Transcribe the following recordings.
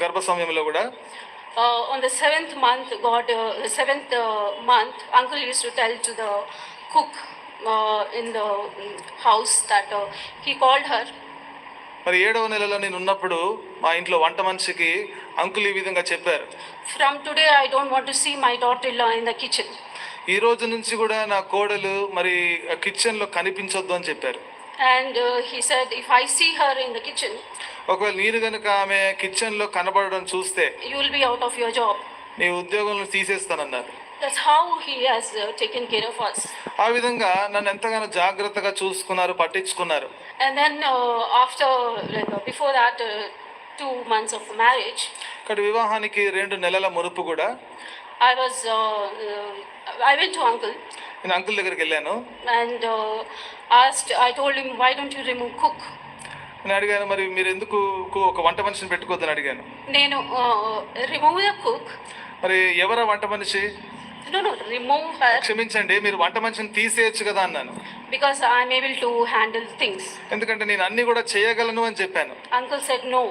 గర్భ సమయంలో కూడా On the seventh month, the seventh month, uncle used to tell to the cook in the house that he called her. మరి 7వ నెలలో నేను ఉన్నప్పుడు మా ఇంట్లో వంట మనిషికి అంకుల్ ఈ విధంగా చెప్పారు, From today, I don't want to see my daughter-in-law in the kitchen. ఈ రోజు నుంచి కూడా నా కోడలు మరి కిచెన్ లో కనిపించొద్దు అని చెప్పారు. And he said, if I see her in the kitchen, ఒకవేళ నేను కనుక ఆమె కిచెన్ లో కనబడడం చూస్తే you will be out of your job. నీ ఉద్యోగంలో తీసేస్తానన్నారు. That's how he has taken care of us. ఆ విధంగా నన్ను ఎంతగానో జాగ్రత్తగా చూసుకున్నారు, పట్టించుకున్నారు. And then after, before that, 2 months of marriage, ఇక్కడ వివాహానికి 2 నెలల మునుపు కూడా I went to uncle నేను అంకుల్ దగ్గరికి వెళ్ళాను. and I told him, why don't you remove cook? నేను అడిగాను, మరి మీరు ఎందుకు ఒక వంట మనిషిని పెట్టుకోవద్దని అడిగాను. నేను remove the cook. మరి ఎవరా వంట మనిషి? No, remove her. క్షమించండి, మీరు వంట మనిషిని తీసేయచ్చు కదా అన్నాను. Because I am able to handle things. ఎందుకంటే నేను అన్ని కూడా చేయగలను అని చెప్పాను. Uncle said no.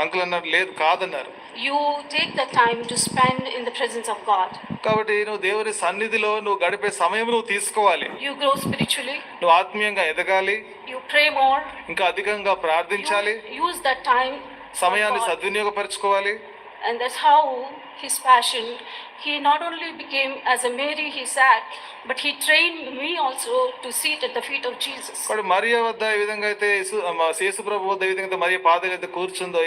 అంకుల్ అన్నారు, లేదు కాదన్నారు. You take the time to spend in the presence of God. కాబట్టి నువ్వు దేవుని సన్నిధిలో నువ్వు గడిపే సమయం నువ్వు తీసుకోవాలి. You grow spiritually. నువ్వు ఆత్మీయంగా ఎదగాలి. You pray more. ఇంకా అధికంగా ప్రార్థించాలి. Use that time. సమయాన్ని సద్వినియోగపరచుకోవాలి. And that's how his passion, he not only became as a Mary he sat, but he trained me also to sit at the feet of Jesus. మరి మరియా వద్ద ఈ విధంగా అయితే యేసు ప్రభు వద్ద ఈ విధంగా మరియా పాదాల దగ్గర కూర్చుందో